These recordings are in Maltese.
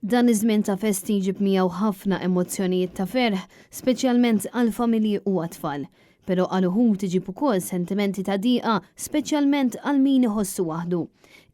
Dan iż-żmien ta' festi jġib miegħu ħafna emozzjonijiet ta' ferħ, speċjalment għal familji u għat-tfal. Però għal uħud iġib ukoll sentimenti ta' diqa, speċjalment għal min iħossu waħdu.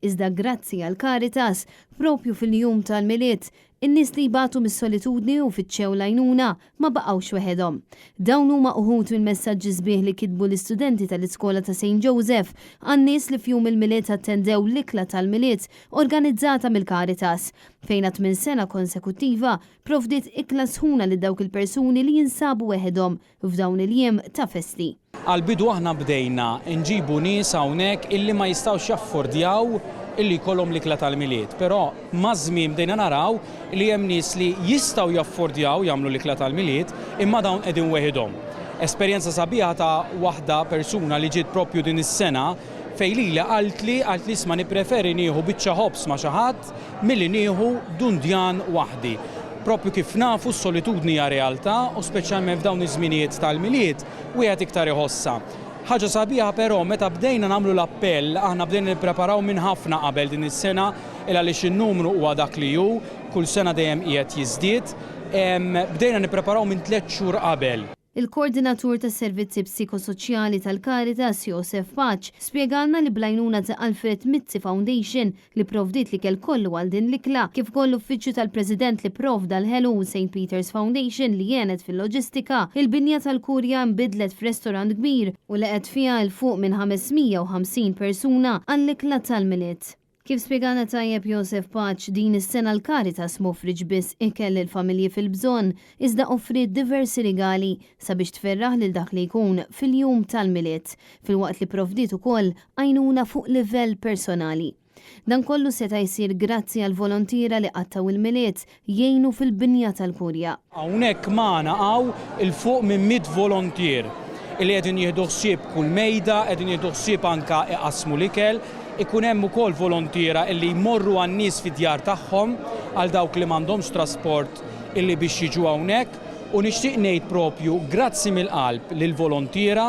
Iżda grazzi għal Caritas, propju fil-jum tal-miliet, in-nies li jbatu mis-solitudni u fiċċew l-għajnuna ma baqgħux weħedhom. Dawn huma uħud mill-messaġġi sbieħ li kitbu l-istudenti tal-Iskola ta' St. Joseph għan-nies li f'jum il-miliet attendew l-ikla tal-miliet organizzata mill-Caritas, fejn għat minn sena konsekuttiva provdiet ikla sħuna li dawk il-persuni li jinsabu weħedhom f'dawn il-jiem ta' festi. Għal-bidu aħna bdejna nġibu nies hawnhekk illi ma jistgħux jaffordjaw illi jkollhom l-ikla tal-miliet, però maż-żmien bdejna naraw li hemm nies li jistgħu jaffordjaw jagħmlu l-ikla tal-miliet imma dawn qegħdin weħidhom. Esperjenza sabiħa ta' waħda persuna li ġiet propju din is-sena fejn lili qalt li isma' nippreferi nieħu biċċa ħobs ma' xi ħadd milli nieħu dundjan waħdi. Propju kif nafu s-solitudni hija realtà u speċjalment f'dawn iż-żminijiet tal-miliet wieħed iktar iħossha. Ħaġa sabiħa però meta bdejna nagħmlu l-appell aħna bdejna nippreparaw minn ħafna qabel din is-sena il għaliex in-numru huwa dak li hu, kull sena dejjem qiegħed jiżdied, bdejna nippreparaw minn 3 xhur qabel. Il-Koordinatur tas-Servizzi Psikosoċjali tal-Caritas Joseph Paċ spjegalna li bl-għajnuna ta' Alfred Mizzi Foundation li provdiet li kell kollu għal din l-ikla kif kollu uffiċċju tal-President li provda l-Hello St. Peter's Foundation li jenet fil-loġistika, il-binja tal-kurja nbidlet f'restorant kbir u laqgħet fiha il fuq minn 550 persuna għall-ikla tal-miliet. Kif spjegana tajjeb Joseph Paċ din is-sena l-Caritas m'offriġ biss ikel il-familji fil-bżonn, iżda offriet diversi rigali sabiex tferraħ lil dak li jkun fil-jum tal-miliet, filwaqt li provdiet ukoll għajnuna fuq livell personali. Dan kollu seta' jsir grazzi għal volontira li qattaw il-miliet jgħinu fil-binja tal-kurja. Hawnhekk magħna hawn il-fuq minn 100 volontier li qegħdin jieħdu ħsieb kull mejda, qegħdin jieħdu ħsieb anke iqassmu l-ikel. Ikun hemm ukoll volontiera illi jmorru għan-nies fid-djar tagħhom għal dawk li m'għandhomx trasport illi biex jiġu hawnhekk u nixtieq ngħid propju grazzi mill-qalb lill-volontiera,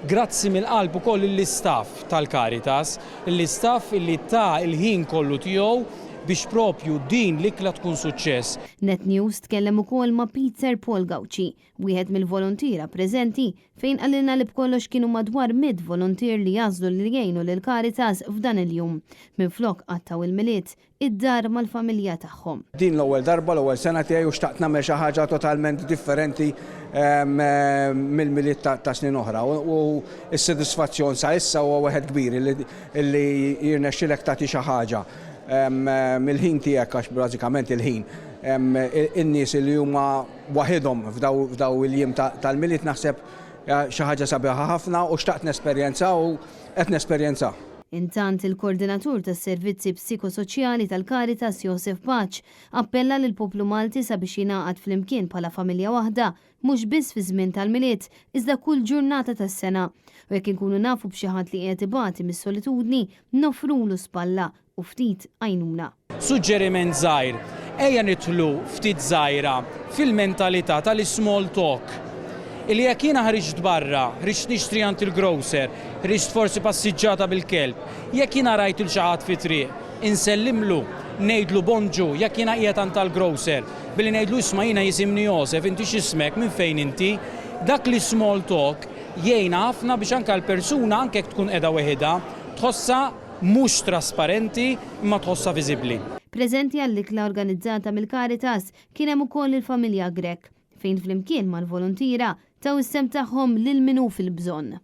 grazzi mill-qalb ukoll lill-istaff tal-Caritas, l-istaff illi ta' il-ħin kollu tiegħu biex propju din l-ikla tkun suċċess. Net News tkellem ukoll ma' Peter Paul Gawci, wieħed mill-volontiera preżenti fejn qalilna li b'kollox kienu madwar 100 volontier li jażlu li jgħinu lil Caritas f'dan il-jum. Minflok qattaw il-miliet id-dar mal-familja tagħhom. Din l-ewwel darba l-ewwel sena tiegħi u xtaqt nagħmel xi ħaġa totalment differenti mill-miliet ta' snin oħra u s-sodisfazzjon sa issa huwa wieħed kbir illi jirnexxilek tagħti xi ħaġa. Mill-ħin tiegħek għax bażikament il-ħin. In-nies li huma waħedhom f'daw il-jiem tal-miliet naħseb xi ħaġa sabiħa ħafna u xtaqt nesperjenza u qed nesperjenza. Intant il-Koordinatur tas-Servizzi Psikosoċjali tal-Caritas Joseph Paċ appella lil poplu Malti sabiex jingħaqad flimkien bħala familja waħda mhux biss fi żmien tal-miliet iżda kull ġurnata tas-sena. U jekk inkunu nafu b'xi ħadd li qiegħed ibati mis-solitudni nofrulu spalla u ftit għajnuna. Suġġeriment żgħir, ejja nidħlu ftit żgħira fil-mentalità tal-small talk. Illi jekk jiena ħriġt barra, ħriġt nixtri għand il-grocer, ħriġt forsi passiġġata bil-kelb, jekk jiena rajt il xi ħadd fi triq, insellimlu, ngħidlu bonġu, jekk jiena qiegħed għand tal-grocer, billi ngħidlu isma' jiena jisimni Josef, inti x'ismek, minn fejn inti, dak li small talk jgħinha ħafna biex anke l-persuna anke jekk tkun qiegħda weħida tħossha mhux trasparenti imma tħossha viżibbli. Preżenti għall-ikla organizzata mill-Caritas kien hemm ukoll il-familja Grek fejn flimkien mal-volontira taw is-sem tagħhom lil min hu fil-bżonn.